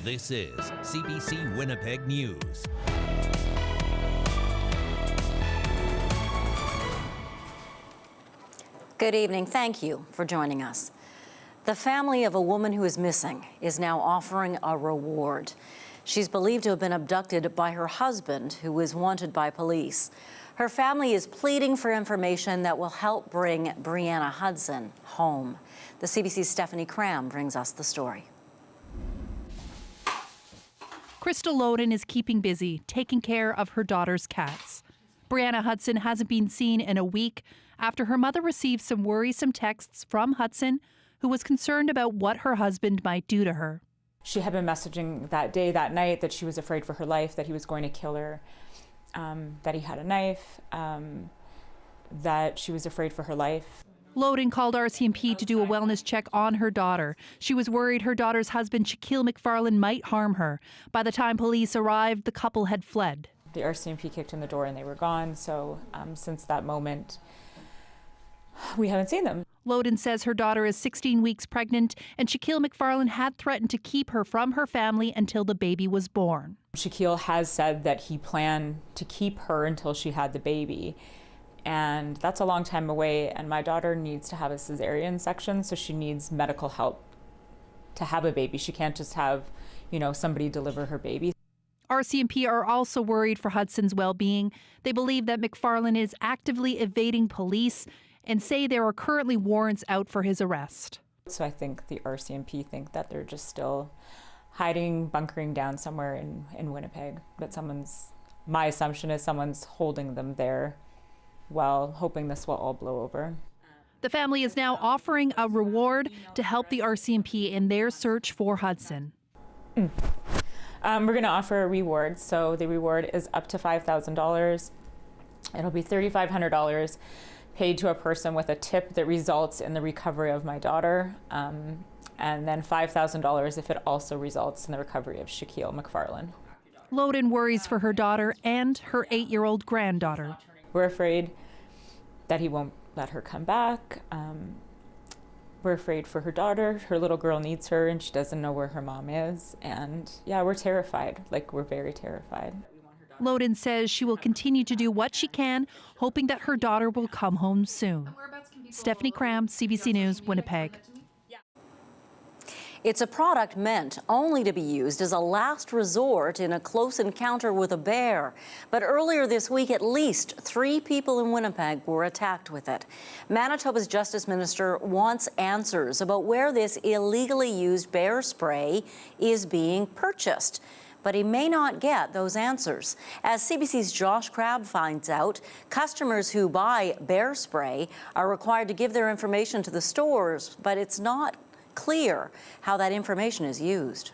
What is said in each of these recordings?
This is CBC Winnipeg News. Good evening. Thank you for joining us. The family of a woman who is missing is now offering a reward. She's believed to have been abducted by her husband, who is wanted by police. Her family is pleading for information that will help bring Brianna Hudson home. The CBC's Stephanie Cram brings us the story. Crystal Loden is keeping busy, taking care of her daughter's cats. Brianna Hudson hasn't been seen in a week after her mother received some worrisome texts from Hudson, who was concerned about what her husband might do to her. She had been messaging that day, that night, that she was afraid for her life, that he was going to kill her, that he had a knife, that she was afraid for her life. Loden called RCMP to do a wellness check on her daughter. She was worried her daughter's husband, Shaquille McFarlane, might harm her. By the time police arrived, the couple had fled. The RCMP kicked in the door and they were gone, so since that moment, we haven't seen them. Loden says her daughter is 16 weeks pregnant, and Shaquille McFarlane had threatened to keep her from her family until the baby was born. Shaquille has said that he planned to keep her until she had the baby. And that's a long time away, and my daughter needs to have a cesarean section, so she needs medical help to have a baby. She can't just have, somebody deliver her baby. RCMP are also worried for Hudson's well-being. They believe that McFarlane is actively evading police and say there are currently warrants out for his arrest. So I think the RCMP think that they're just still hiding, bunkering down somewhere in Winnipeg. But my assumption is someone's holding them there, well, hoping this will all blow over. The family is now offering a reward to help the RCMP in their search for Hudson. We're going to offer a reward. So the reward is up to $5,000. It'll be $3,500 paid to a person with a tip that results in the recovery of my daughter, and then $5,000 if it also results in the recovery of Shaquille McFarlane. Loden worries for her daughter and her 8-year-old granddaughter. We're afraid that he won't let her come back. We're afraid for her daughter. Her little girl needs her and she doesn't know where her mom is. And yeah, we're terrified. We're very terrified. Loden says she will continue to do what she can, hoping that her daughter will come home soon. Stephanie Cram, CBC News, Winnipeg. It's a product meant only to be used as a last resort in a close encounter with a bear. But earlier this week, at least 3 people in Winnipeg were attacked with it. Manitoba's Justice Minister wants answers about where this illegally used bear spray is being purchased. But he may not get those answers. As CBC's Josh Crabb finds out, customers who buy bear spray are required to give their information to the stores, but it's not clear how that information is used.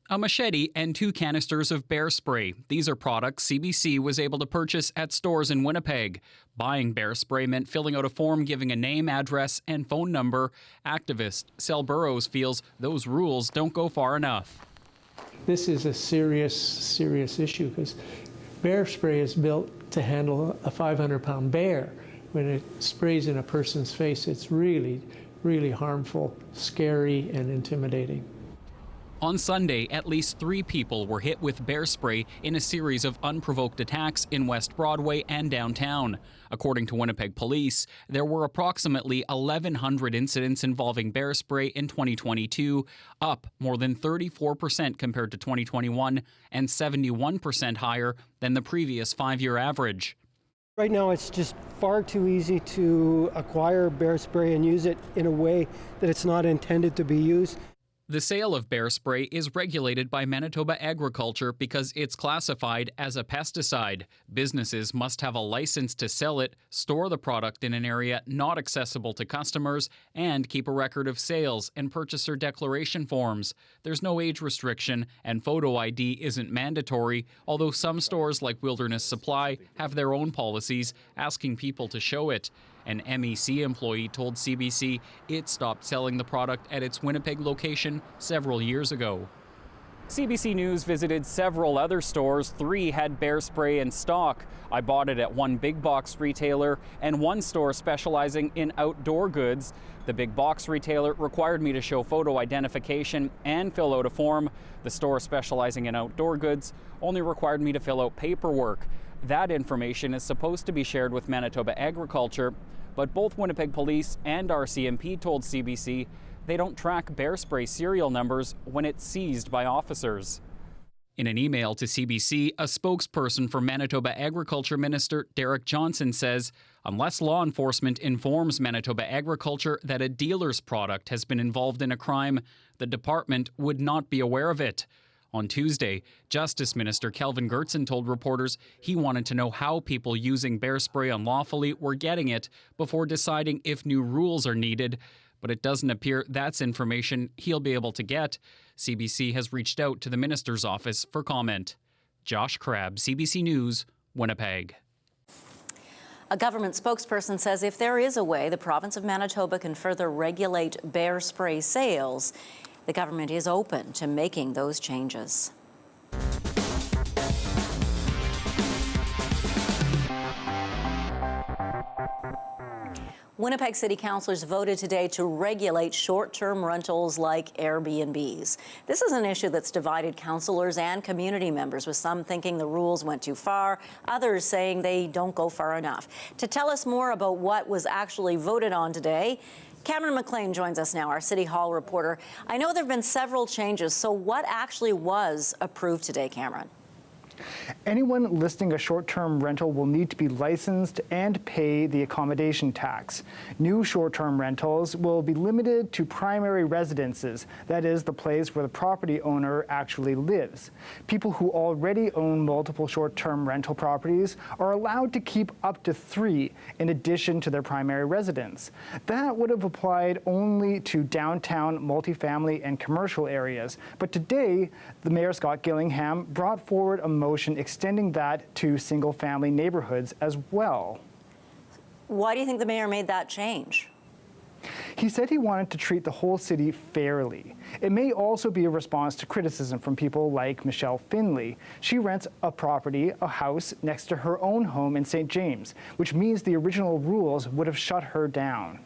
A machete and 2 canisters of bear spray. These are products CBC was able to purchase at stores in Winnipeg. Buying bear spray meant filling out a form giving a name, address, and phone number. Activist Sel Burrows feels those rules don't go far enough. This is a serious issue because bear spray is built to handle a 500-pound bear. When it sprays in a person's face, it's really harmful, scary, and intimidating. On Sunday, at least 3 people were hit with bear spray in a series of unprovoked attacks in West Broadway and downtown. According to Winnipeg Police, there were approximately 1,100 incidents involving bear spray in 2022, up more than 34% compared to 2021 and 71% higher than the previous 5-year average. Right now, it's just far too easy to acquire bear spray and use it in a way that it's not intended to be used. The sale of bear spray is regulated by Manitoba Agriculture because it's classified as a pesticide. Businesses must have a license to sell it, store the product in an area not accessible to customers, and keep a record of sales and purchaser declaration forms. There's no age restriction, and photo ID isn't mandatory, although some stores like Wilderness Supply have their own policies asking people to show it. An MEC employee told CBC it stopped selling the product at its Winnipeg location several years ago. CBC News visited several other stores. 3 had bear spray in stock. I bought it at one big box retailer and one store specializing in outdoor goods. The big box retailer required me to show photo identification and fill out a form. The store specializing in outdoor goods only required me to fill out paperwork. That information is supposed to be shared with Manitoba Agriculture, but both Winnipeg Police and RCMP told CBC they don't track bear spray serial numbers when it's seized by officers. In an email to CBC, a spokesperson for Manitoba Agriculture Minister Derek Johnson says unless law enforcement informs Manitoba Agriculture that a dealer's product has been involved in a crime, the department would not be aware of it. On Tuesday, Justice Minister Kelvin Gertson told reporters he wanted to know how people using bear spray unlawfully were getting it before deciding if new rules are needed. But it doesn't appear that's information he'll be able to get. CBC has reached out to the minister's office for comment. Josh Crabb, CBC News, Winnipeg. A government spokesperson says if there is a way the province of Manitoba can further regulate bear spray sales, the government is open to making those changes. Winnipeg City Councillors voted today to regulate short-term rentals like Airbnbs. This is an issue that's divided councillors and community members, with some thinking the rules went too far, others saying they don't go far enough. To tell us more about what was actually voted on today, Cameron McLean joins us now, our City Hall reporter. I know there have been several changes, so what actually was approved today, Cameron? Anyone listing a short-term rental will need to be licensed and pay the accommodation tax. New short-term rentals will be limited to primary residences, that is, the place where the property owner actually lives. People who already own multiple short-term rental properties are allowed to keep up to 3 in addition to their primary residence. That would have applied only to downtown multifamily and commercial areas, but today, the Mayor Scott Gillingham brought forward a motion extending that to single-family neighborhoods as well. Why do you think the mayor made that change? He said he wanted to treat the whole city fairly. It may also be a response to criticism from people like Michelle Finley. She rents a property, a house, next to her own home in St. James, which means the original rules would have shut her down.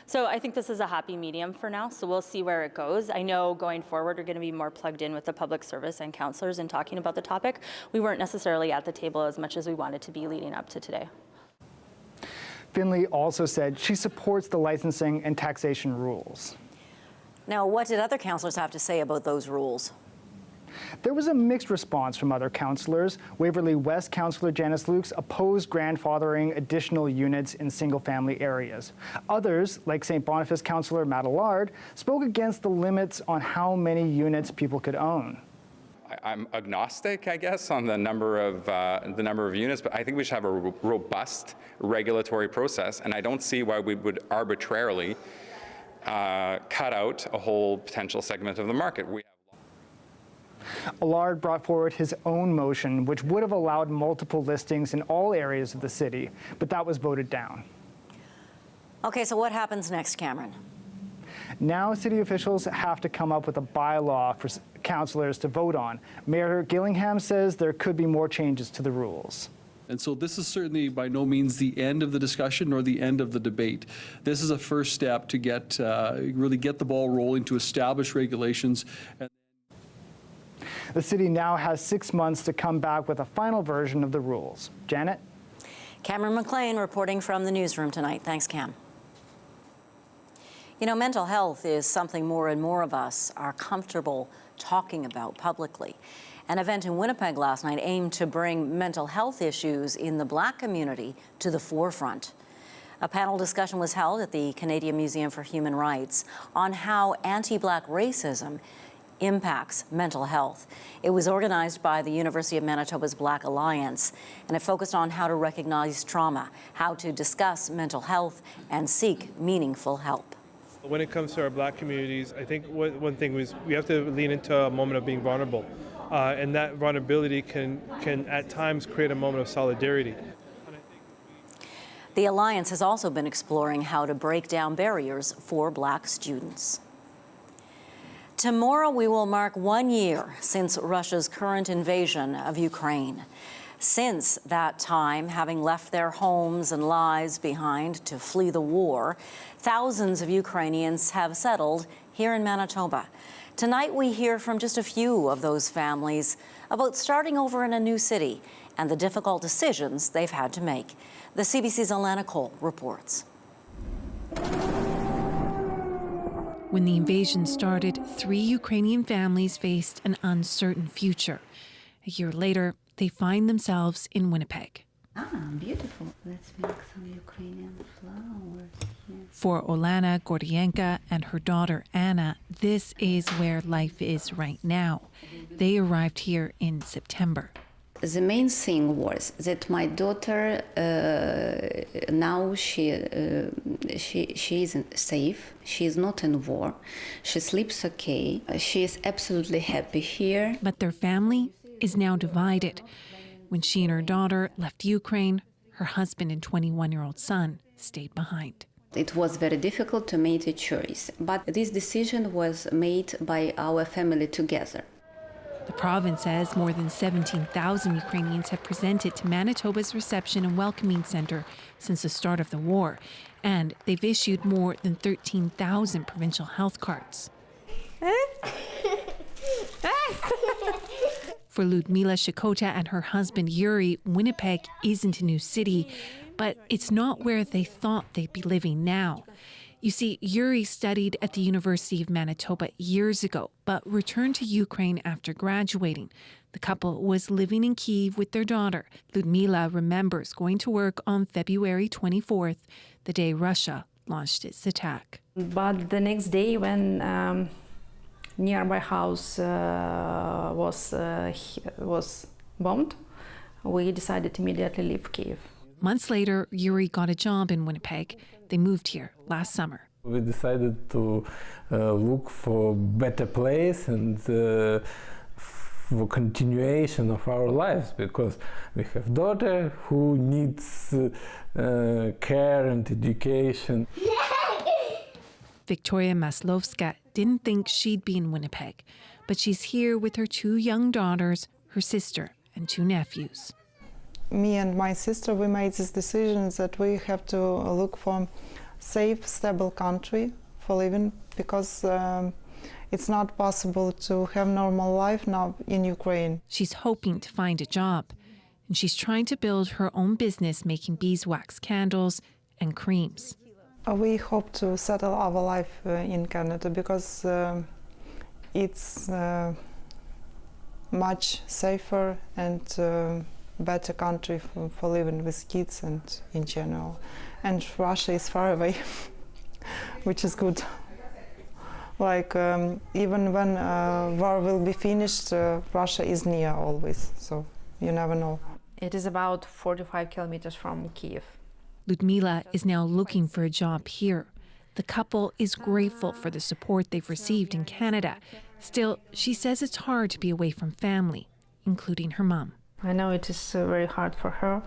So I think this is a happy medium for now, so we'll see where it goes. I know going forward we're going to be more plugged in with the public service and councillors in talking about the topic. We weren't necessarily at the table as much as we wanted to be leading up to today. Finley also said she supports the licensing and taxation rules. Now, what did other councillors have to say about those rules? There was a mixed response from other councillors. Waverley West Councillor Janice Lukes opposed grandfathering additional units in single-family areas. Others, like St. Boniface Councillor Matt Allard, spoke against the limits on how many units people could own. I'm agnostic, I guess, on the number of units, but I think we should have a robust regulatory process, and I don't see why we would arbitrarily cut out a whole potential segment of the market. Allard brought forward his own motion, which would have allowed multiple listings in all areas of the city, but that was voted down. Okay, so what happens next, Cameron? Now city officials have to come up with a bylaw for councillors to vote on. Mayor Gillingham says there could be more changes to the rules. And so this is certainly by no means the end of the discussion or the end of the debate. This is a first step to really get the ball rolling, to establish regulations. The city now has 6 months to come back with a final version of the rules. Janet? Cameron McLean reporting from the newsroom tonight. Thanks, Cam. You know, mental health is something more and more of us are comfortable talking about publicly. An event in Winnipeg last night aimed to bring mental health issues in the Black community to the forefront. A panel discussion was held at the Canadian Museum for Human Rights on how anti-Black racism impacts mental health. It was organized by the University of Manitoba's Black Alliance, and it focused on how to recognize trauma, how to discuss mental health, and seek meaningful help. When it comes to our Black communities, I think one thing was we have to lean into a moment of being vulnerable, and that vulnerability can at times create a moment of solidarity. The Alliance has also been exploring how to break down barriers for Black students. Tomorrow we will mark 1 year since Russia's current invasion of Ukraine. Since that time, having left their homes and lives behind to flee the war, thousands of Ukrainians have settled here in Manitoba. Tonight we hear from just a few of those families about starting over in a new city and the difficult decisions they've had to make. The CBC's Alana Cole reports. When the invasion started, 3 Ukrainian families faced an uncertain future. A year later, they find themselves in Winnipeg. Beautiful. Let's make some Ukrainian flowers. Yeah. For Olana Gordienka and her daughter Anna, this is where life is right now. They arrived here in September. The main thing was that my daughter now she isn't safe. She is not in war. She sleeps okay. She is absolutely happy here. But their family is now divided. When she and her daughter left Ukraine, her husband and 21-year-old son stayed behind. It was very difficult to make a choice, but this decision was made by our family together. The province says more than 17,000 Ukrainians have presented to Manitoba's Reception and Welcoming Centre since the start of the war, and they've issued more than 13,000 provincial health cards. For Ludmila Shikota and her husband Yuri, Winnipeg isn't a new city, but it's not where they thought they'd be living now. You see, Yuri studied at the University of Manitoba years ago, but returned to Ukraine after graduating. The couple was living in Kyiv with their daughter. Ludmila remembers going to work on February 24th, the day Russia launched its attack. But the next day, when nearby house was bombed, we decided to immediately leave Kyiv. Months later, Yuri got a job in Winnipeg. They moved here last summer. We decided to look for a better place and for continuation of our lives, because we have daughter who needs care and education. Victoria Maslovska didn't think she'd be in Winnipeg, but she's here with her 2 young daughters, her sister, and 2 nephews. Me and my sister, we made this decision that we have to look for safe, stable country for living, because it's not possible to have normal life now in Ukraine. She's hoping to find a job, and she's trying to build her own business making beeswax candles and creams. We hope to settle our life in Canada, because it's much safer and better country for living with kids and in general. And Russia is far away, which is good. Like even when war will be finished, Russia is near always, so you never know. It is about 45 kilometers from Kyiv. Ludmila is now looking for a job here. The couple is grateful for the support they've received in Canada. Still, she says it's hard to be away from family, including her mom. I know it is very hard for her.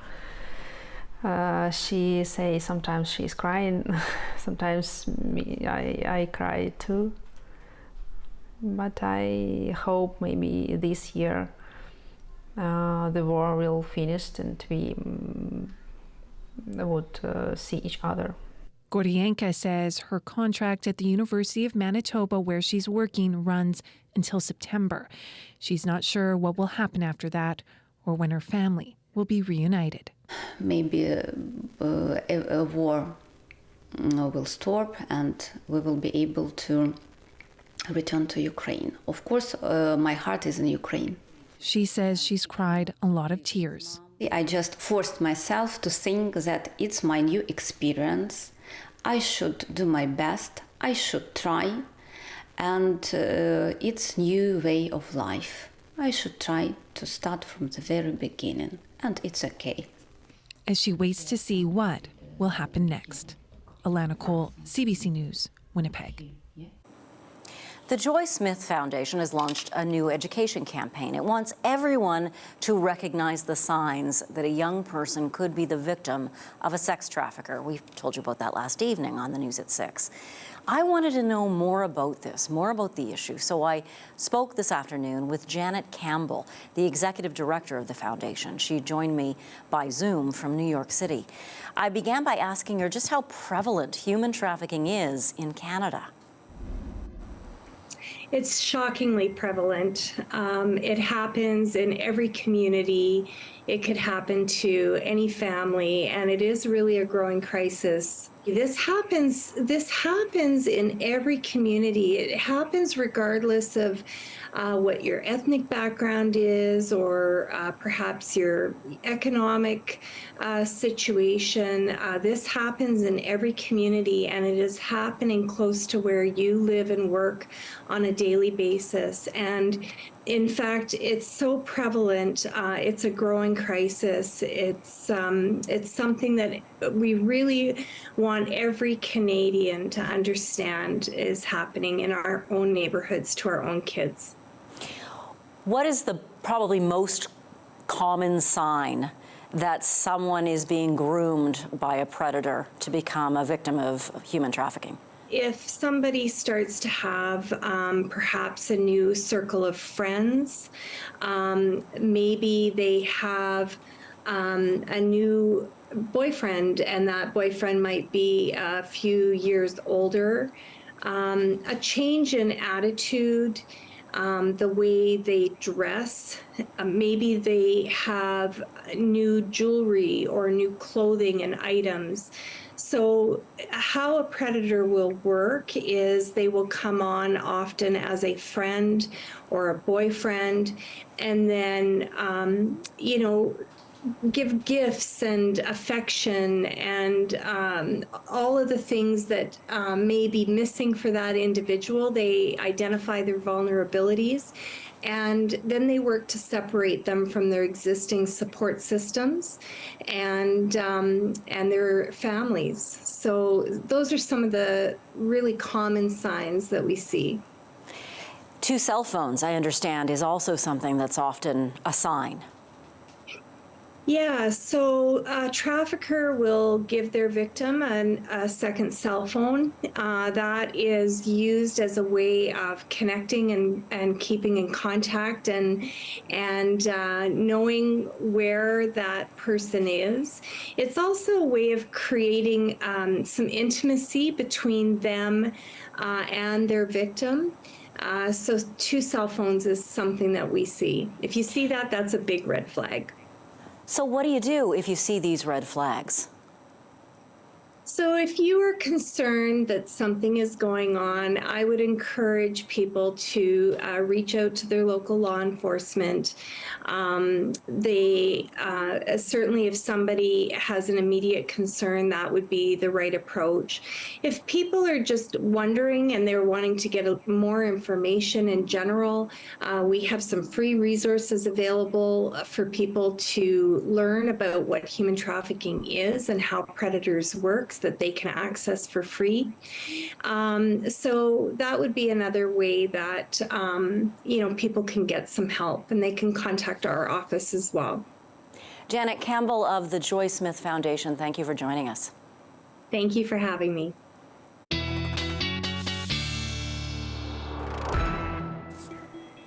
She says sometimes she's crying, sometimes I cry too. But I hope maybe this year the war will finish and we would see each other. Gordienka says her contract at the University of Manitoba, where she's working, runs until September. She's not sure what will happen after that or when her family will be reunited. Maybe a war will stop and we will be able to return to Ukraine. Of course, my heart is in Ukraine. She says she's cried a lot of tears. I just forced myself to think that it's my new experience. I should do my best. I should try. And it's new way of life. I should try to start from the very beginning, and it's okay. As she waits to see what will happen next. Alana Cole, CBC News, Winnipeg. The Joy Smith Foundation has launched a new education campaign. It wants everyone to recognize the signs that a young person could be the victim of a sex trafficker. We told you about that last evening on the news at 6. I wanted to know more about this, more about the issue. So I spoke this afternoon with Janet Campbell, the executive director of the foundation. She joined me by Zoom from New York City. I began by asking her just how prevalent human trafficking is in Canada. It's shockingly prevalent. It happens in every community. It could happen to any family, and it is really a growing crisis. This happens in every community. It happens regardless of what your ethnic background is, or perhaps your economic situation. This happens in every community, and it is happening close to where you live and work on a daily basis. And in fact, it's so prevalent. It's a growing crisis. It's something that we really want every Canadian to understand is happening in our own neighborhoods to our own kids. What is the probably most common sign that someone is being groomed by a predator to become a victim of human trafficking? If somebody starts to have perhaps a new circle of friends, maybe they have a new boyfriend, and that boyfriend might be a few years older, a change in attitude, the way they dress, maybe they have new jewelry or new clothing and items. So how a predator will work is they will come on often as a friend or a boyfriend, and then, give gifts and affection and all of the things that may be missing for that individual. They identify their vulnerabilities, and then they work to separate them from their existing support systems and their families. So those are some of the really common signs that we see. 2 cell phones, I understand, is also something that's often a sign. Yeah, so a trafficker will give their victim a second cell phone that is used as a way of connecting and keeping in contact and knowing where that person is. It's also a way of creating some intimacy between them and their victim. So 2 cell phones is something that we see. If you see that, that's a big red flag. So what do you do if you see these red flags? So if you are concerned that something is going on, I would encourage people to reach out to their local law enforcement. Certainly if somebody has an immediate concern, that would be the right approach. If people are just wondering and they're wanting to get more information in general, we have some free resources available for people to learn about what human trafficking is and how predators work, that they can access for free. So that would be another way that people can get some help, and they can contact our office as well. Janet Campbell of the Joy Smith Foundation, thank you for joining us. Thank you for having me.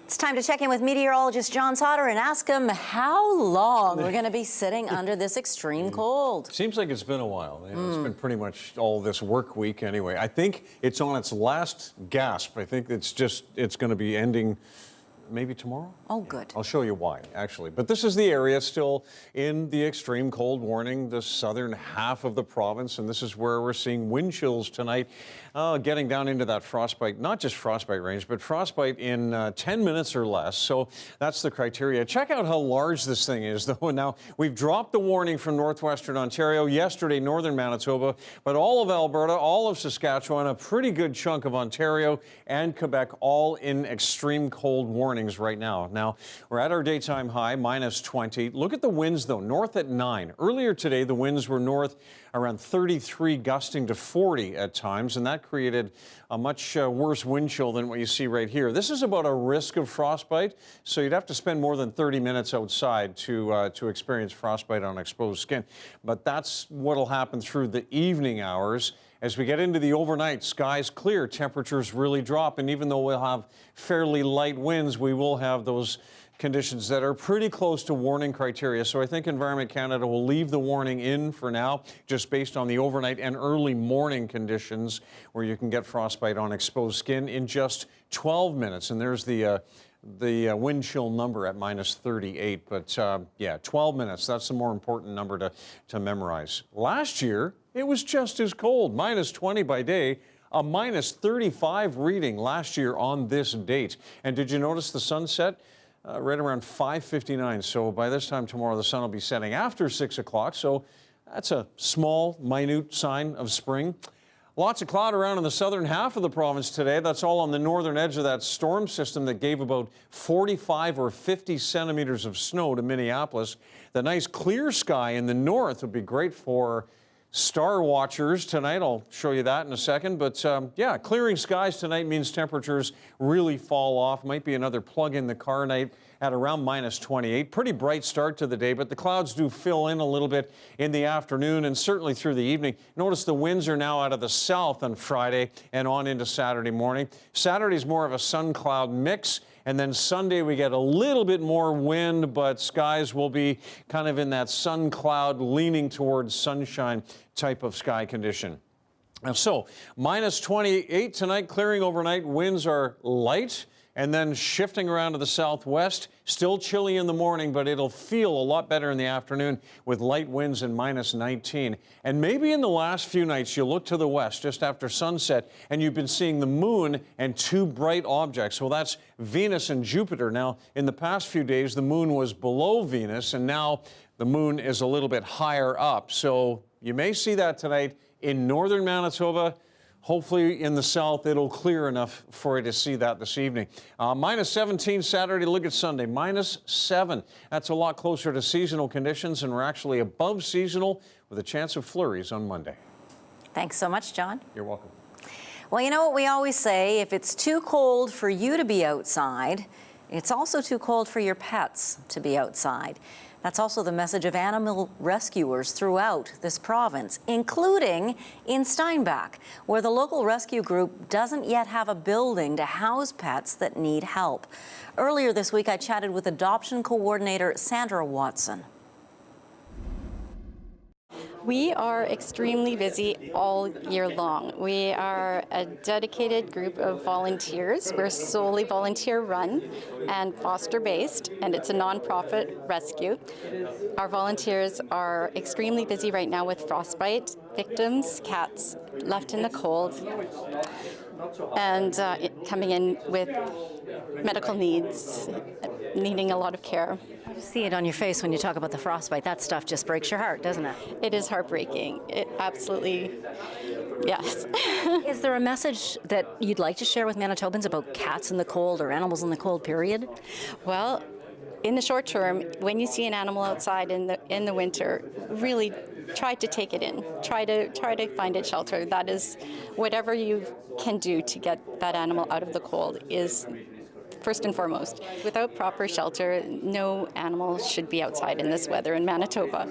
It's time to check in with meteorologist John Sauder and ask him how long we're going to be sitting under this extreme cold. Seems like it's been a while. It's been pretty much all this work week anyway. I think it's on its last gasp. I think it's going to be ending maybe tomorrow? Oh, good. I'll show you why, actually. But this is the area still in the extreme cold warning, the southern half of the province, and this is where we're seeing wind chills tonight, getting down into that frostbite, not just frostbite range, but frostbite in 10 minutes or less. So that's the criteria. Check out how large this thing is, though. Now, we've dropped the warning from northwestern Ontario, yesterday northern Manitoba, but all of Alberta, all of Saskatchewan, a pretty good chunk of Ontario and Quebec, all in extreme cold warnings right now. Now, we're at our daytime high, minus 20. Look at the winds, though, north at 9. Earlier today, the winds were north around 33, gusting to 40 at times, and that created a much worse wind chill than what you see right here. This is about a risk of frostbite, so you'd have to spend more than 30 minutes outside to experience frostbite on exposed skin. But that's what'll happen through the evening hours. As we get into the overnight, skies clear, temperatures really drop, and even though we'll have fairly light winds, we will have those conditions that are pretty close to warning criteria. So I think Environment Canada will leave the warning in for now, just based on the overnight and early morning conditions where you can get frostbite on exposed skin in just 12 minutes. And there's the wind chill number at -38. But yeah, 12 minutes, that's the more important number to memorize. Last year, it was just as cold, -20 by day, a -35 reading last year on this date. And did you notice the sunset? Right around 5:59. So by this time tomorrow, the sun will be setting after 6 o'clock. So that's a small, minute sign of spring. Lots of cloud around in the southern half of the province today. That's all on the northern edge of that storm system that gave about 45 or 50 centimeters of snow to Minneapolis. The nice clear sky in the north would be great for star watchers tonight. I'll show you that in a second. But yeah, clearing skies tonight means temperatures really fall off. Might be another plug in the car night at around -28. Pretty bright start to the day, but the clouds do fill in a little bit in the afternoon and certainly through the evening. Notice the winds are now out of the south on Friday and on into Saturday morning. Saturday's more of a sun-cloud mix. And then Sunday, we get a little bit more wind, but skies will be kind of in that sun cloud leaning towards sunshine type of sky condition. So -28 tonight, clearing overnight. Winds are light and then shifting around to the southwest. Still chilly in the morning, but it'll feel a lot better in the afternoon with light winds and -19. And maybe in the last few nights, you look to the west just after sunset and you've been seeing the moon and two bright objects. Well, that's Venus and Jupiter. Now, in the past few days, the moon was below Venus, and now the moon is a little bit higher up. So you may see that tonight in northern Manitoba. Hopefully in the south, it'll clear enough for you to see that this evening. -17 Saturday, look at Sunday, -7. That's a lot closer to seasonal conditions, and we're actually above seasonal with a chance of flurries on Monday. Thanks so much, John. You're welcome. Well, you know what we always say, if it's too cold for you to be outside, it's also too cold for your pets to be outside. That's also the message of animal rescuers throughout this province, including in Steinbach, where the local rescue group doesn't yet have a building to house pets that need help. Earlier this week, I chatted with adoption coordinator Sandra Watson. We are extremely busy all year long. We are a dedicated group of volunteers. We're solely volunteer run and foster based, and it's a nonprofit rescue. Our volunteers are extremely busy right now with frostbite victims, cats left in the cold, and coming in with medical needs, needing a lot of care. I see it on your face when you talk about the frostbite. That stuff just breaks your heart, doesn't it? It is heartbreaking. It absolutely, yes. Is there a message that you'd like to share with Manitobans about cats in the cold or animals in the cold, period? Well, in the short term, when you see an animal outside in the winter, really try to take it in. Try to find it shelter. That is, whatever you can do to get that animal out of the cold is first and foremost. Without proper shelter, no animal should be outside in this weather in Manitoba.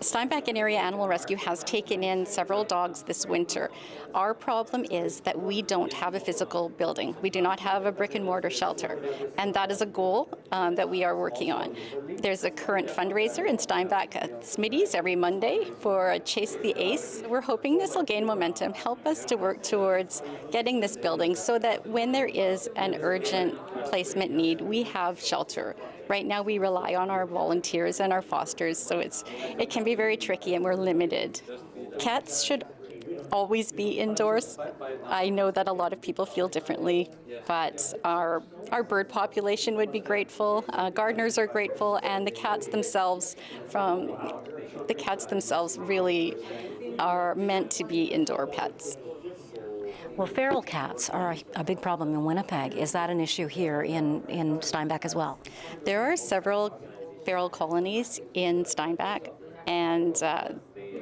Steinbach and Area Animal Rescue has taken in several dogs this winter. Our problem is that we don't have a physical building. We do not have a brick and mortar shelter, and that is a goal that we are working on. There's a current fundraiser in Steinbach at Smitty's every Monday for Chase the Ace. We're hoping this will gain momentum, help us to work towards getting this building so that when there is an urgent placement need, we have shelter. Right now we rely on our volunteers and our fosters, so it can be very tricky and we're limited. Cats should always be indoors. I know that a lot of people feel differently, but our bird population would be grateful, gardeners are grateful, and the cats themselves really are meant to be indoor pets. Well, feral cats are a big problem in Winnipeg. Is that an issue here in Steinbach as well? There are several feral colonies in Steinbach, and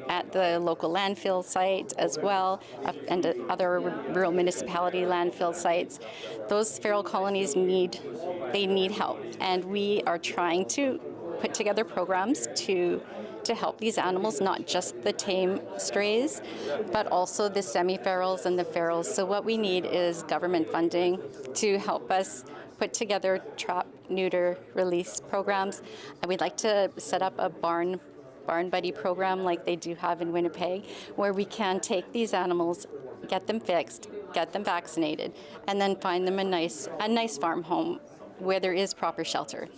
at the local landfill site as well, and other rural municipality landfill sites. Those feral colonies need help, and we are trying to put together programs to help these animals, not just the tame strays, but also the semi-ferals and the ferals. So what we need is government funding to help us put together trap, neuter, release programs. And we'd like to set up a barn buddy program like they do have in Winnipeg, where we can take these animals, get them fixed, get them vaccinated, and then find them a nice farm home where there is proper shelter.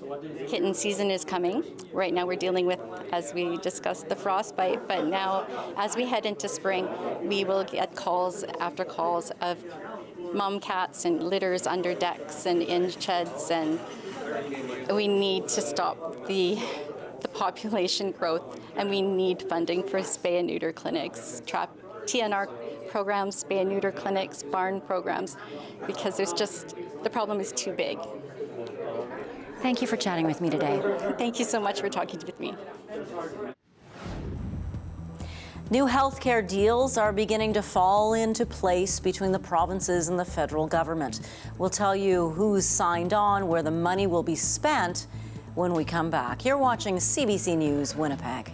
Kitten season is coming. Right now we're dealing with, as we discussed, the frostbite, but now as we head into spring, we will get calls after calls of mom cats and litters under decks and in sheds, and we need to stop the population growth, and we need funding for spay and neuter clinics, TNR programs, spay and neuter clinics, barn programs, because the problem is too big. Thank you for chatting with me today. Thank you so much for talking with me. New healthcare deals are beginning to fall into place between the provinces and the federal government. We'll tell you who's signed on, where the money will be spent when we come back. You're watching CBC News Winnipeg.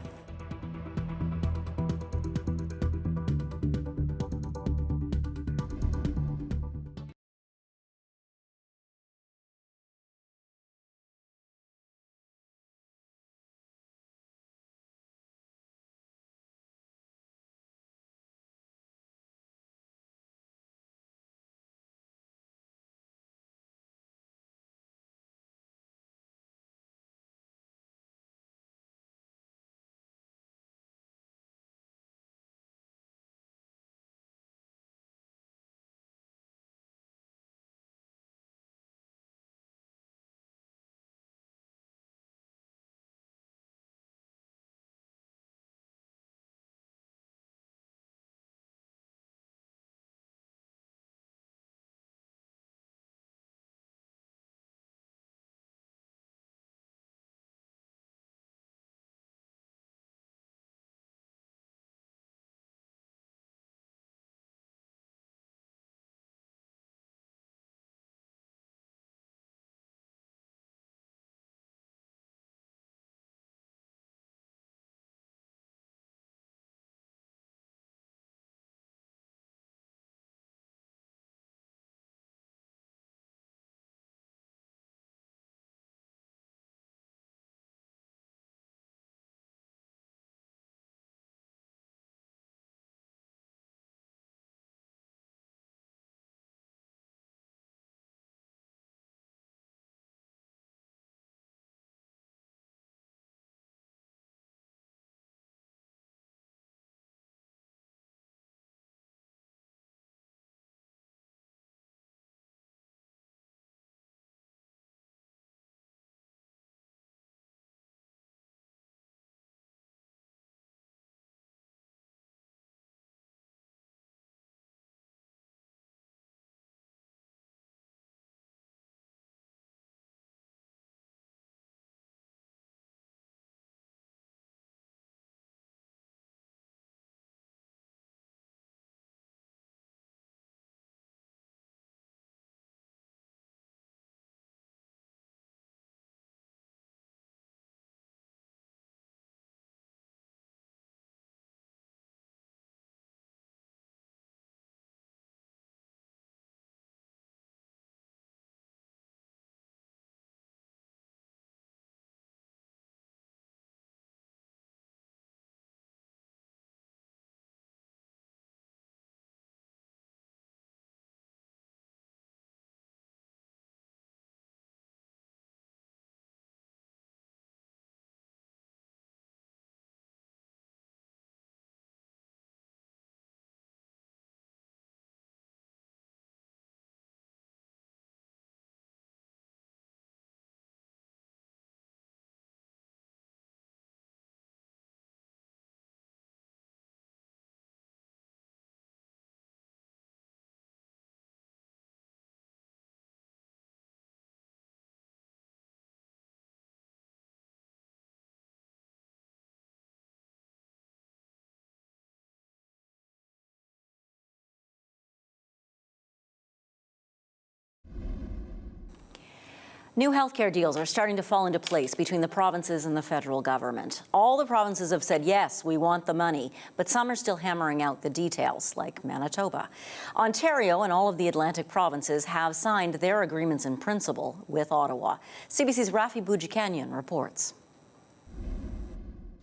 New healthcare deals are starting to fall into place between the provinces and the federal government. All the provinces have said, yes, we want the money, but some are still hammering out the details, like Manitoba. Ontario and all of the Atlantic provinces have signed their agreements in principle with Ottawa. CBC's Rafi Boudjikanian reports.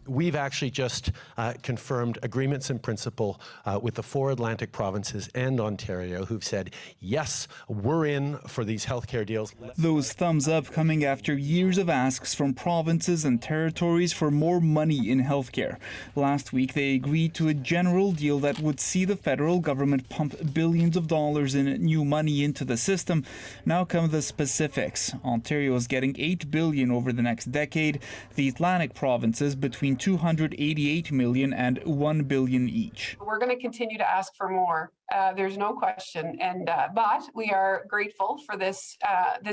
We've actually just confirmed agreements in principle with the 4 Atlantic provinces and Ontario, who've said, yes, we're in for these healthcare deals. Those thumbs up coming after years of asks from provinces and territories for more money in healthcare. Last week, they agreed to a general deal that would see the federal government pump billions of dollars in new money into the system. Now come the specifics. Ontario is getting $8 billion over the next decade. The Atlantic provinces between $288 million and $1 billion each. We're going to continue to ask for more. There's no question, but we are grateful for this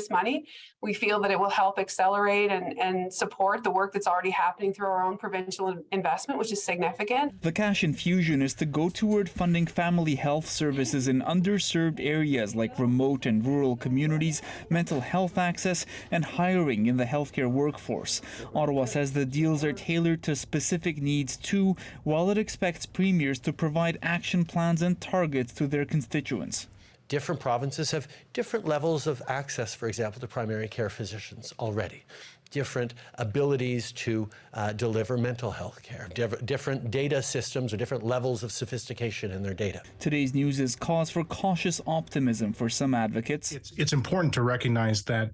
money. We feel that it will help accelerate and support the work that's already happening through our own provincial investment, which is significant. The cash infusion is to go toward funding family health services in underserved areas like remote and rural communities, mental health access, and hiring in the healthcare workforce. Ottawa says the deals are tailored to specific needs too, while it expects premiers to provide action plans and targets to their constituents. Different provinces have different levels of access, for example, to primary care physicians already. Different abilities to deliver mental health care, different data systems or different levels of sophistication in their data. Today's news is cause for cautious optimism for some advocates. It's important to recognize that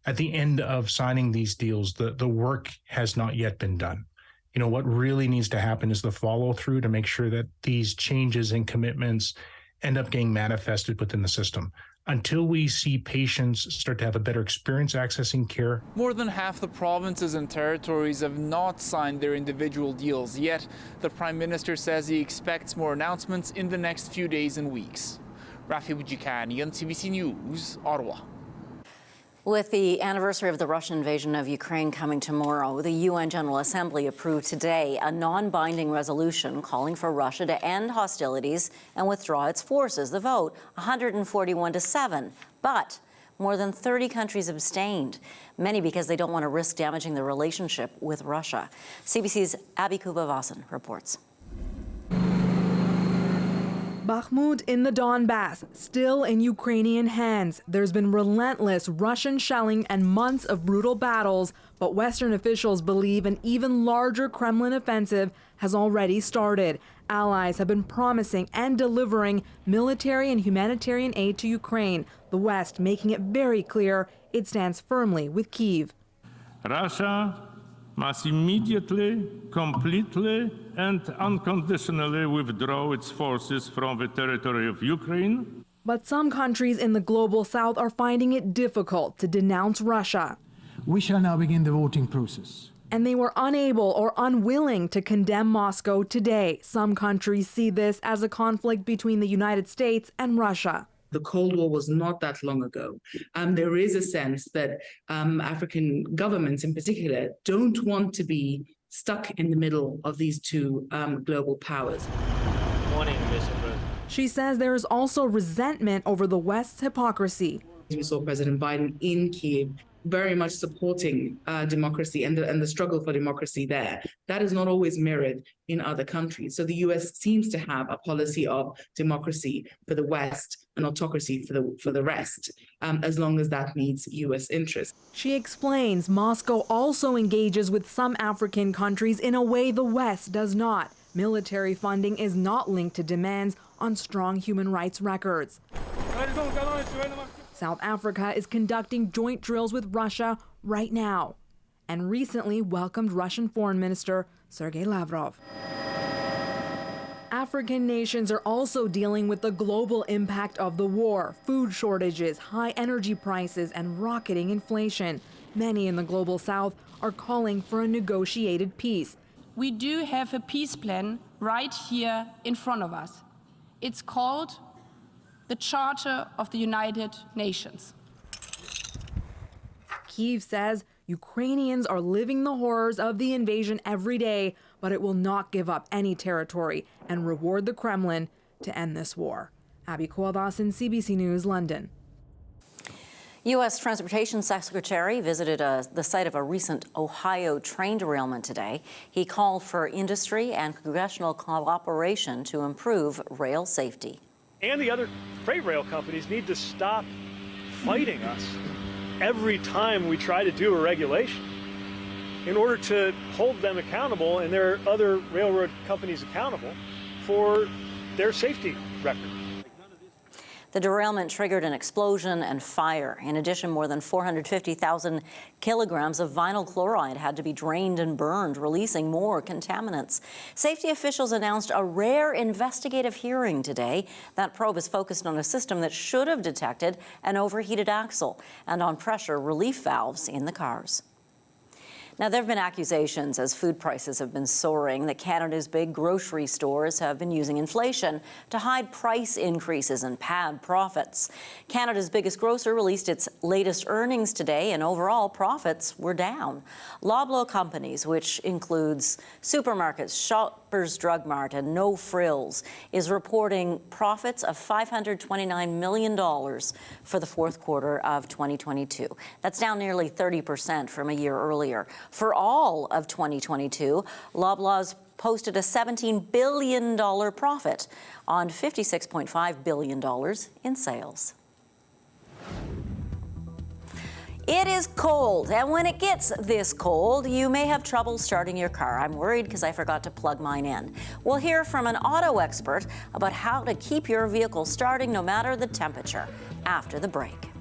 at the end of signing these deals, the work has not yet been done. You know, what really needs to happen is the follow through to make sure that these changes and commitments end up getting manifested within the system. Until we see patients start to have a better experience accessing care. More than half the provinces and territories have not signed their individual deals yet. The Prime Minister says he expects more announcements in the next few days and weeks. Rafi Boudjikanian, CBC News, Ottawa. With the anniversary of the Russian invasion of Ukraine coming tomorrow, the UN General Assembly approved today a non-binding resolution calling for Russia to end hostilities and withdraw its forces. The vote, 141-7, but more than 30 countries abstained, many because they don't want to risk damaging the relationship with Russia. CBC's Abby Kubavasan reports. Bakhmut in the Donbass, still in Ukrainian hands. There's been relentless Russian shelling and months of brutal battles, but Western officials believe an even larger Kremlin offensive has already started. Allies have been promising and delivering military and humanitarian aid to Ukraine, the West making it very clear it stands firmly with Kyiv. Russia must immediately, completely, and unconditionally withdraw its forces from the territory of Ukraine. But some countries in the global south are finding it difficult to denounce Russia. We shall now begin the voting process. And they were unable or unwilling to condemn Moscow today. Some countries see this as a conflict between the United States and Russia. The Cold War was not that long ago. There is a sense that African governments in particular don't want to be stuck in the middle of these two global powers. Morning, Mr. President. She says there is also resentment over the West's hypocrisy. We saw President Biden in Kyiv very much supporting democracy and the struggle for democracy there. That is not always mirrored in other countries. So the US seems to have a policy of democracy for the West and autocracy for the rest, as long as that meets US interests. She explains Moscow also engages with some African countries in a way the West does not. Military funding is not linked to demands on strong human rights records. South Africa is conducting joint drills with Russia right now and recently welcomed Russian Foreign Minister Sergei Lavrov. African nations are also dealing with the global impact of the war, food shortages, high energy prices, and rocketing inflation. Many in the global south are calling for a negotiated peace. We do have a peace plan right here in front of us. It's called the Charter of the United Nations. Kyiv says Ukrainians are living the horrors of the invasion every day, but it will not give up any territory and reward the Kremlin to end this war. Abby Kubavasan, CBC News, London. U.S. Transportation Secretary visited the site of a recent Ohio train derailment today. He called for industry and congressional cooperation to improve rail safety. And the other freight rail companies need to stop fighting us every time we try to do a regulation in order to hold them accountable and their other railroad companies accountable for their safety record. The derailment triggered an explosion and fire. In addition, more than 450,000 kilograms of vinyl chloride had to be drained and burned, releasing more contaminants. Safety officials announced a rare investigative hearing today. That probe is focused on a system that should have detected an overheated axle and on pressure relief valves in the cars. Now, there have been accusations as food prices have been soaring that Canada's big grocery stores have been using inflation to hide price increases and pad profits. Canada's biggest grocer released its latest earnings today, and overall profits were down. Loblaw Companies, which includes supermarkets, Shoppers Drug Mart, and No Frills, is reporting profits of $529 million for the fourth quarter of 2022. That's down nearly 30% from a year earlier. For all of 2022, Loblaw's posted a $17 billion profit on $56.5 billion in sales. It is cold, and when it gets this cold, you may have trouble starting your car. I'm worried because I forgot to plug mine in. We'll hear from an auto expert about how to keep your vehicle starting no matter the temperature after the break.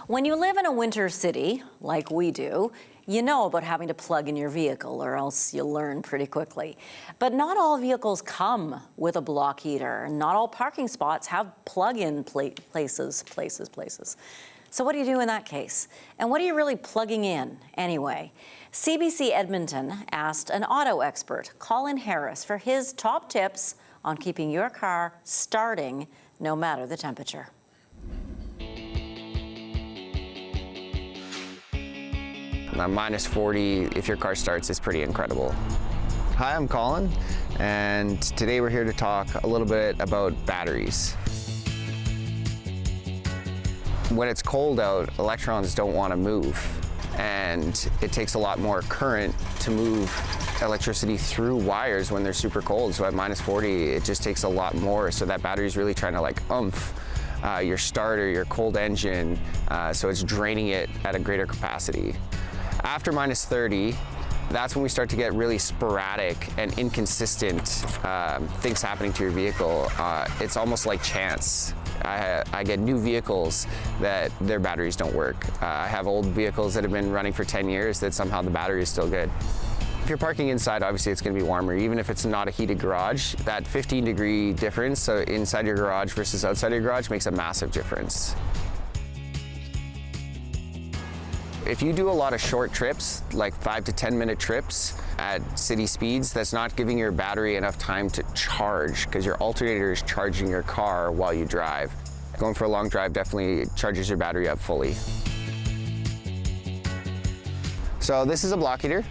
When you live in a winter city, like we do, you know about having to plug in your vehicle or else you'll learn pretty quickly. But not all vehicles come with a block heater. Not all parking spots have plug-in places. So what do you do in that case? And what are you really plugging in anyway? CBC Edmonton asked an auto expert, Colin Harris, for his top tips on keeping your car starting no matter the temperature. Minus 40, if your car starts, is pretty incredible. Hi, I'm Colin, and today we're here to talk a little bit about batteries. When it's cold out, electrons don't want to move, and it takes a lot more current to move electricity through wires when they're super cold. So at minus 40, it just takes a lot more. So that battery's really trying to like oomph your starter, your cold engine, so it's draining it at a greater capacity. After minus 30, that's when we start to get really sporadic and inconsistent things happening to your vehicle. It's almost like chance. I get new vehicles that their batteries don't work. I have old vehicles that have been running for 10 years that somehow the battery is still good. If you're parking inside, obviously it's going to be warmer. Even if it's not a heated garage, that 15-degree difference, so inside your garage versus outside your garage, makes a massive difference. If you do a lot of short trips, like 5 to 10 minute trips at city speeds, that's not giving your battery enough time to charge because your alternator is charging your car while you drive. Going for a long drive definitely charges your battery up fully. So this is a block heater.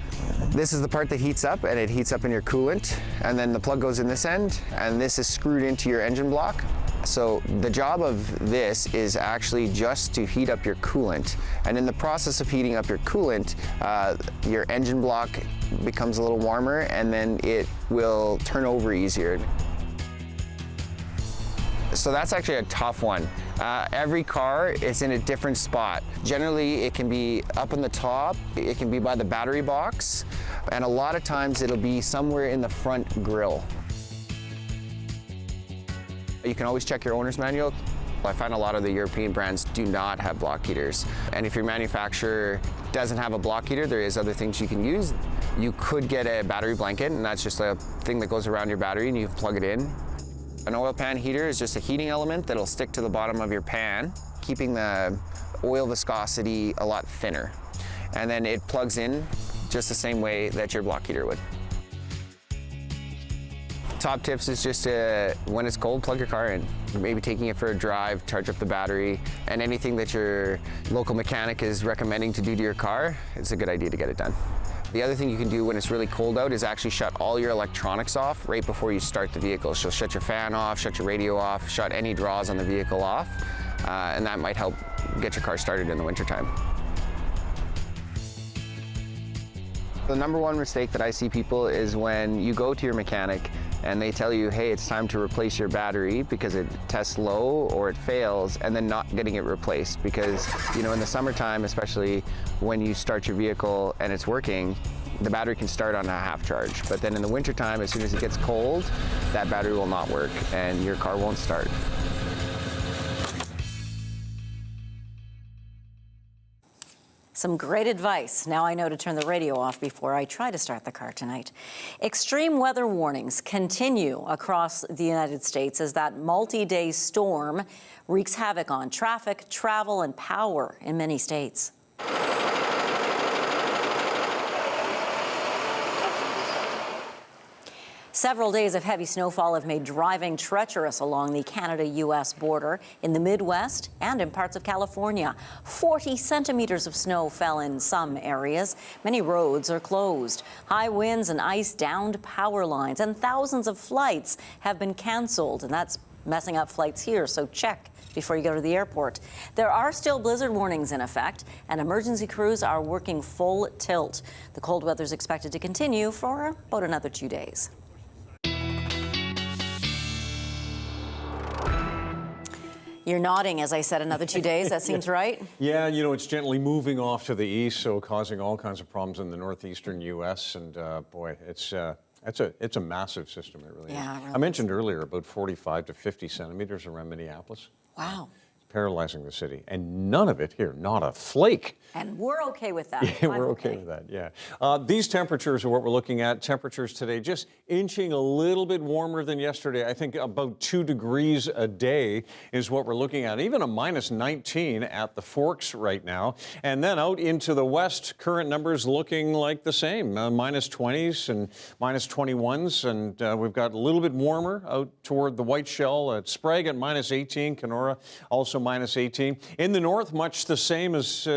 This is the part that heats up, and it heats up in your coolant, and then the plug goes in this end, and this is screwed into your engine block. So the job of this is actually just to heat up your coolant, and in the process of heating up your coolant, your engine block becomes a little warmer, and then it will turn over easier. So that's actually a tough one. Every car is in a different spot. Generally, it can be up on the top, it can be by the battery box, and a lot of times it'll be somewhere in the front grille. You can always check your owner's manual. I find a lot of the European brands do not have block heaters. And if your manufacturer doesn't have a block heater, there is other things you can use. You could get a battery blanket, and that's just a thing that goes around your battery and you plug it in. An oil pan heater is just a heating element that'll stick to the bottom of your pan, keeping the oil viscosity a lot thinner. And then it plugs in just the same way that your block heater would. Top tips is just when it's cold, plug your car in. Maybe taking it for a drive, charge up the battery, and anything that your local mechanic is recommending to do to your car, it's a good idea to get it done. The other thing you can do when it's really cold out is actually shut all your electronics off right before you start the vehicle. So shut your fan off, shut your radio off, shut any draws on the vehicle off, and that might help get your car started in the wintertime. The number one mistake that I see people is when you go to your mechanic and they tell you, hey, it's time to replace your battery because it tests low or it fails, and then not getting it replaced. Because, you know, in the summertime, especially when you start your vehicle and it's working, the battery can start on a half charge. But then in the wintertime, as soon as it gets cold, that battery will not work and your car won't start. Some great advice. Now I know to turn the radio off before I try to start the car tonight. Extreme weather warnings continue across the United States as that multi-day storm wreaks havoc on traffic, travel, and power in many states. Several days of heavy snowfall have made driving treacherous along the Canada-U.S. border in the Midwest and in parts of California. 40 centimeters of snow fell in some areas. Many roads are closed. High winds and ice downed power lines, and thousands of flights have been canceled, and that's messing up flights here, so check before you go to the airport. There are still blizzard warnings in effect, and emergency crews are working full tilt. The cold weather is expected to continue for about another 2 days. You're nodding as I said another 2 days. That seems right? Yeah, you know, it's gently moving off to the east, so causing all kinds of problems in the northeastern U.S. And boy, it's a massive system. It really is. Yeah, it really I mentioned earlier about 45 to 50 centimeters around Minneapolis. Wow. paralyzing the city, and none of it here, not a flake. And we're okay with that. Yeah, we're okay with that, yeah. These temperatures are what we're looking at. Temperatures today just inching a little bit warmer than yesterday. I think about 2 degrees a day is what we're looking at. Even a minus 19 at the Forks right now. And then out into the west, current numbers looking like the same, minus 20s and minus 21s. And we've got a little bit warmer out toward the White Shell at Sprague at minus 18, Kenora also minus 18. In the north, much the same as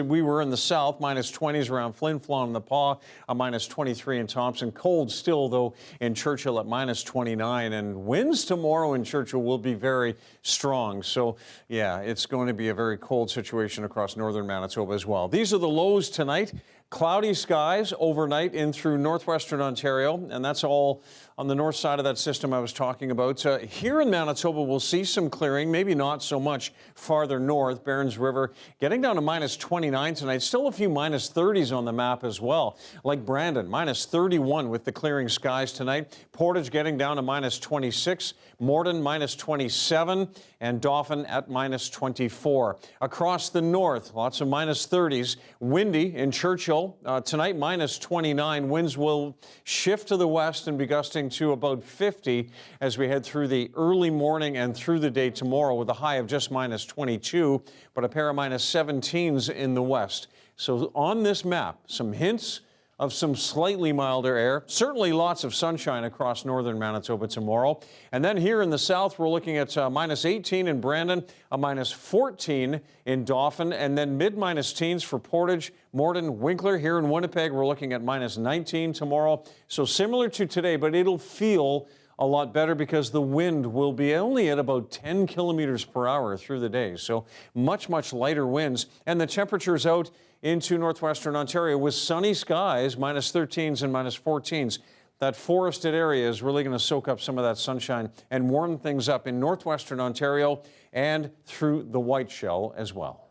we were in the south, minus 20s around Flin Flon and the Paw, a minus 23 in Thompson. Cold still, though, in Churchill at minus 29. And winds tomorrow in Churchill will be very strong. So, yeah, it's going to be a very cold situation across northern Manitoba as well. These are the lows tonight. Cloudy skies overnight in through northwestern Ontario, and that's all on the north side of that system I was talking about. Here in Manitoba, we'll see some clearing, maybe not so much farther north. Barons River getting down to minus 29 tonight. Still a few minus 30s on the map as well, like Brandon, minus 31 with the clearing skies tonight. Portage getting down to minus 26. Morden minus 27, and Dauphin at minus 24. Across the north, lots of minus 30s. Windy in Churchill tonight, minus 29. Winds will shift to the west and be gusting to about 50 as we head through the early morning and through the day tomorrow, with a high of just minus 22, but a pair of minus 17s in the west. So on this map, some hints of some slightly milder air. Certainly lots of sunshine across northern Manitoba tomorrow. And then here in the south, we're looking at minus 18 in Brandon, a minus 14 in Dauphin, and then mid-minus teens for Portage, Morden, Winkler. Here in Winnipeg, we're looking at minus 19 tomorrow. So similar to today, but it'll feel a lot better because the wind will be only at about 10 kilometers per hour through the day. So much, much lighter winds. And the temperatures out into northwestern Ontario with sunny skies, minus 13s and minus 14s. That forested area is really going to soak up some of that sunshine and warm things up in northwestern Ontario and through the White Shell as well.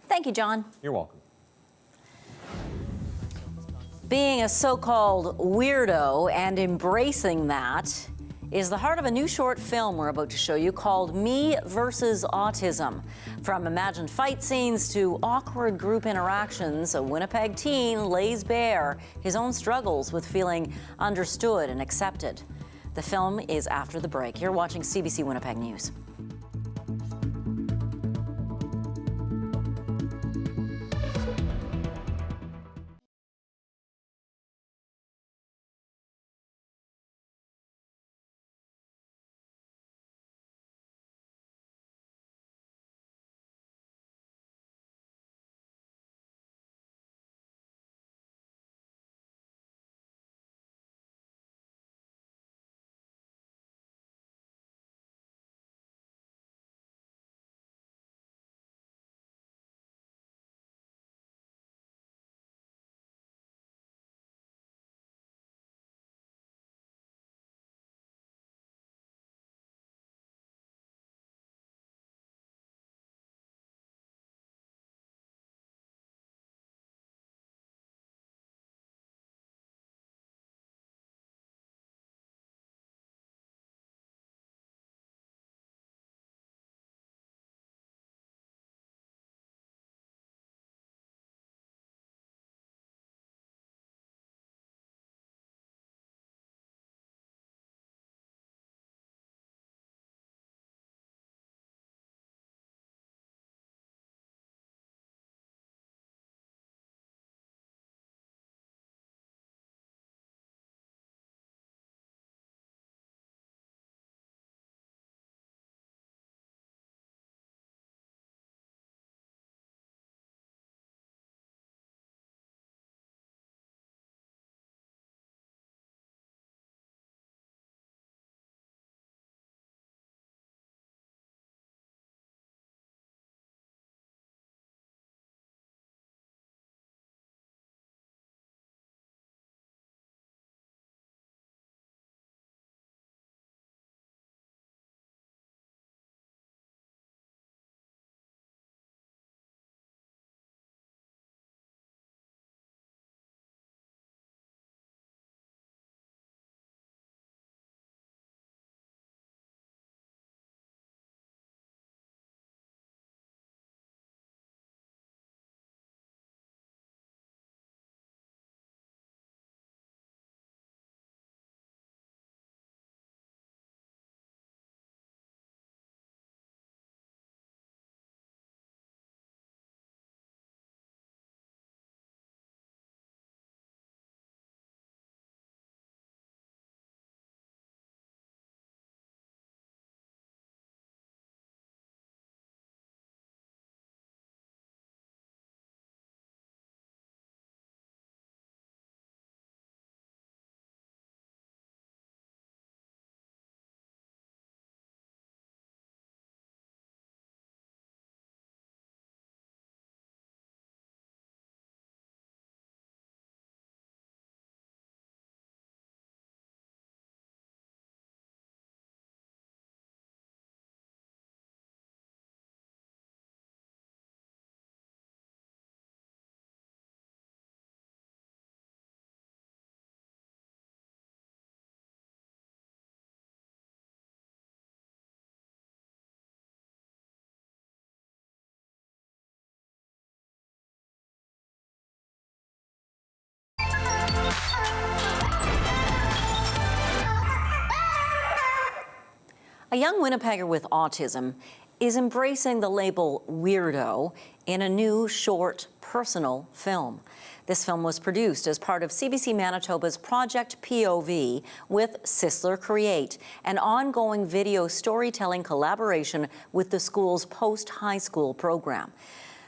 Thank you, John. You're welcome. Being a so-called weirdo and embracing that is the heart of a new short film we're about to show you called Me versus Autism. From imagined fight scenes to awkward group interactions, a Winnipeg teen lays bare his own struggles with feeling understood and accepted. The film is after the break. You're watching CBC Winnipeg News. A young Winnipegger with autism is embracing the label weirdo in a new short personal film. This film was produced as part of CBC Manitoba's Project POV with Sisler Create, an ongoing video storytelling collaboration with the school's post-high school program.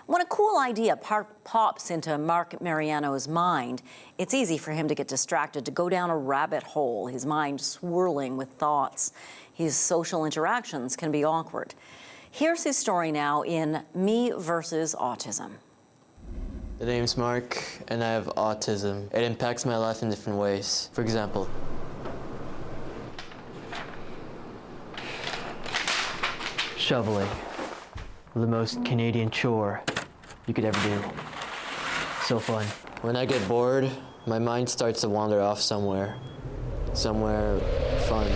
When a cool idea pops into Mark Mariano's mind, it's easy for him to get distracted, to go down a rabbit hole, his mind swirling with thoughts. His social interactions can be awkward. Here's his story now in Me versus Autism. The name's Mark, and I have autism. It impacts my life in different ways. For example, shoveling. The most Canadian chore you could ever do. So fun. When I get bored, my mind starts to wander off somewhere. Somewhere fun.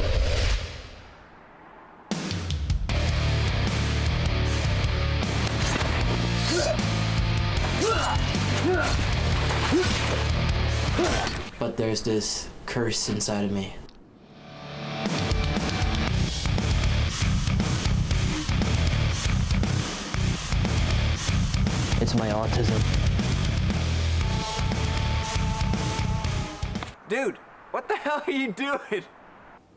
But there's this curse inside of me. It's my autism. Dude, what the hell are you doing?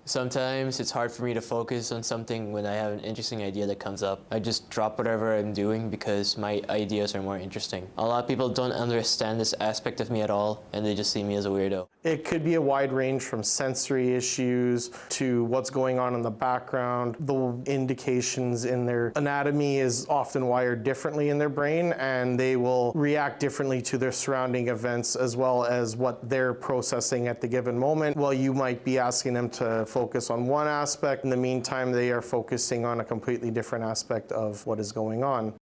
Sometimes it's hard for me to focus on something when I have an interesting idea that comes up. I just drop whatever I'm doing because my ideas are more interesting. A lot of people don't understand this aspect of me at all, and they just see me as a weirdo. It could be a wide range from sensory issues to what's going on in the background. The indications in their anatomy is often wired differently in their brain, and they will react differently to their surrounding events as well as what they're processing at the given moment. Well, you might be asking them to focus on one aspect. In the meantime, they are focusing on a completely different aspect of what is going on.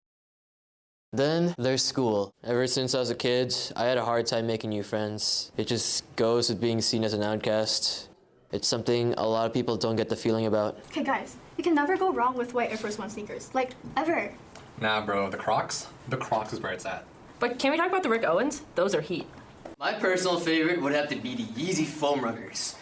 Then there's school. Ever since I was a kid, I had a hard time making new friends. It just goes with being seen as an outcast. It's something a lot of people don't get the feeling about. Okay guys, you can never go wrong with white Air Force One sneakers. Like, ever. Nah bro, the Crocs is where it's at. But can we talk about the Rick Owens? Those are heat. My personal favorite would have to be the Yeezy Foam Runners.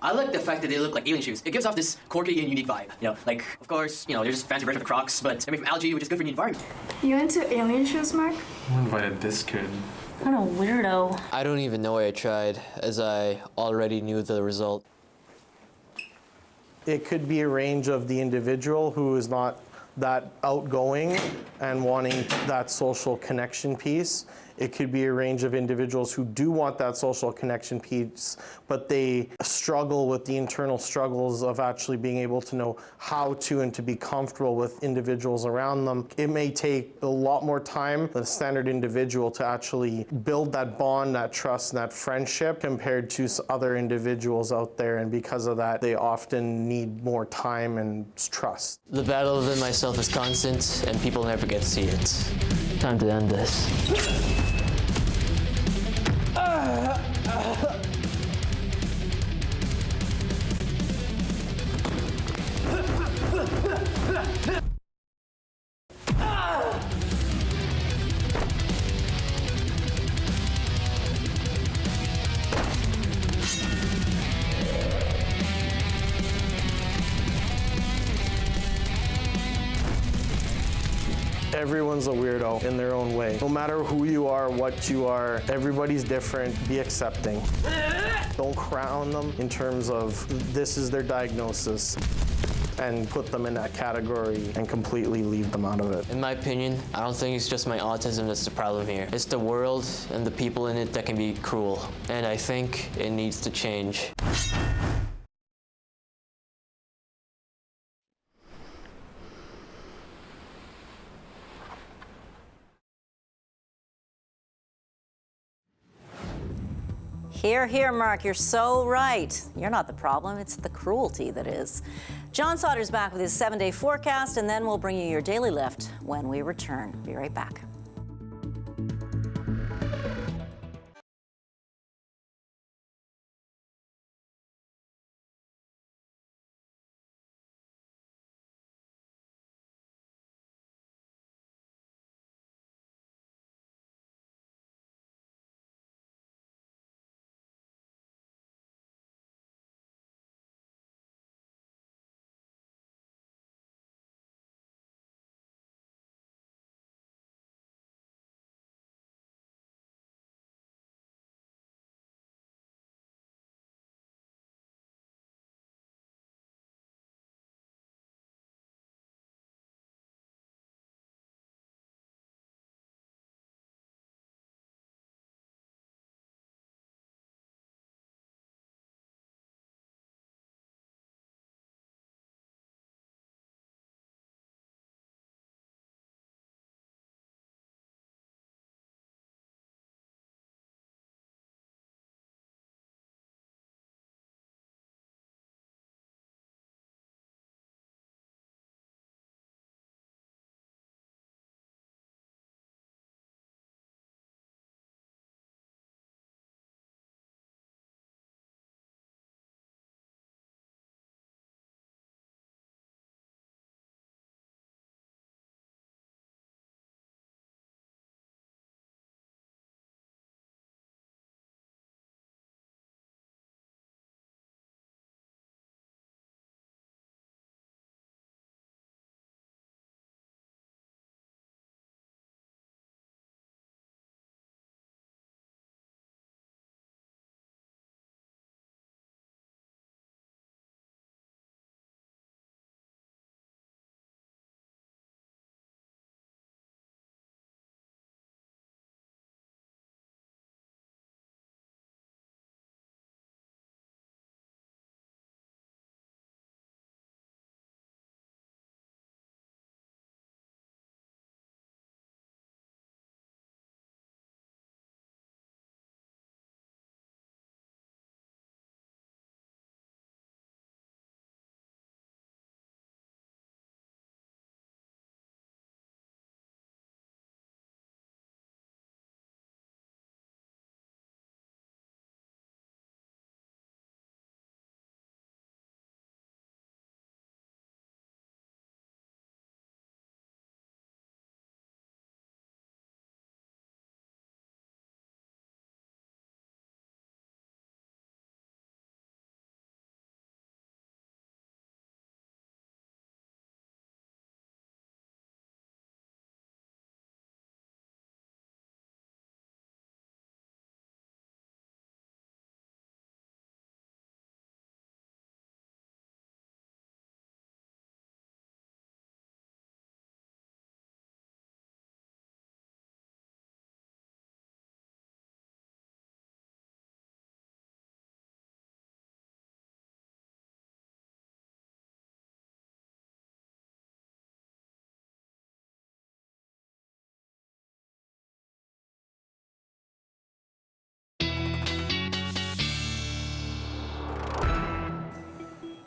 I like the fact that they look like alien shoes. It gives off this quirky and unique vibe. You know, like, of course, you know, they're just a fancy version of the Crocs, but they're made from algae, which is good for the environment. You into alien shoes, Mark? I invited this kid. What a weirdo. I don't even know why I tried, as I already knew the result. It could be a range of the individual who is not that outgoing and wanting that social connection piece. It could be a range of individuals who do want that social connection piece, but they struggle with the internal struggles of actually being able to know how to and to be comfortable with individuals around them. It may take a lot more time than a standard individual to actually build that bond, that trust, and that friendship compared to other individuals out there, and because of that, they often need more time and trust. The battle within myself is constant, and people never get to see it. Time to end this. Everyone's a weirdo in their own way. No matter who you are, what you are, everybody's different. Be accepting. Don't crown them in terms of this is their diagnosis and put them in that category and completely leave them out of it. In my opinion, I don't think it's just my autism that's the problem here. It's the world and the people in it that can be cruel. And I think it needs to change. Hear, hear, Mark, you're so right. You're not the problem, it's the cruelty that is. John Sauder's back with his 7-day forecast, and then we'll bring you your daily lift when we return. Be right back.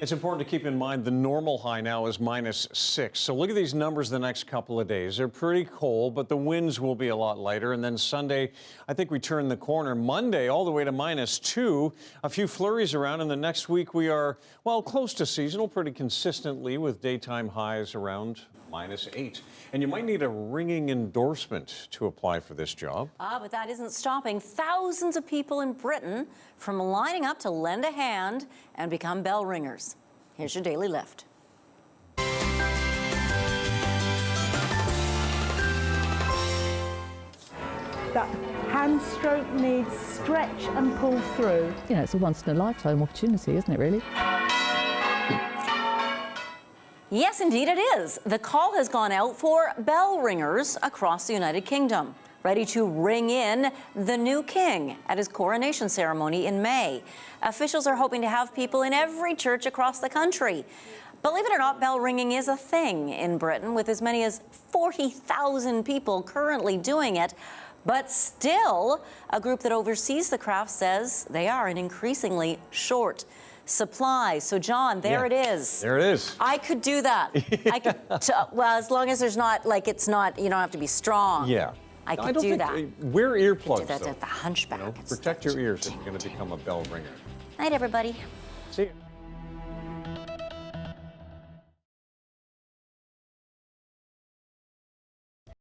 It's important to keep in mind the normal high now is -6. So look at these numbers the next couple of days. They're pretty cold, but the winds will be a lot lighter. And then Sunday, I think we turn the corner. Monday, all the way to -2. A few flurries around. And the next week, we are, well, close to seasonal pretty consistently with daytime highs around -8. And you might need a ringing endorsement to apply for this job. But that isn't stopping thousands of people in Britain from lining up to lend a hand and become bell ringers. Here's your Daily Lift. That hand stroke needs stretch and pull through. You know, it's a once-in-a-lifetime opportunity, isn't it, really? Yes, indeed it is. The call has gone out for bell ringers across the United Kingdom, ready to ring in the new king at his coronation ceremony in May. Officials are hoping to have people in every church across the country. Believe it or not, bell ringing is a thing in Britain, with as many as 40,000 people currently doing it. But still, a group that oversees the craft says they are in increasingly short supply. So, John, there it is. There it is. I could do that. I could, well, as long as there's not, like, it's not, you don't have to be strong. Yeah. I could do that. Wear earplugs, do that though. at the hunchback. Protect your ears if you're going to become a bell ringer. Night, everybody. See you.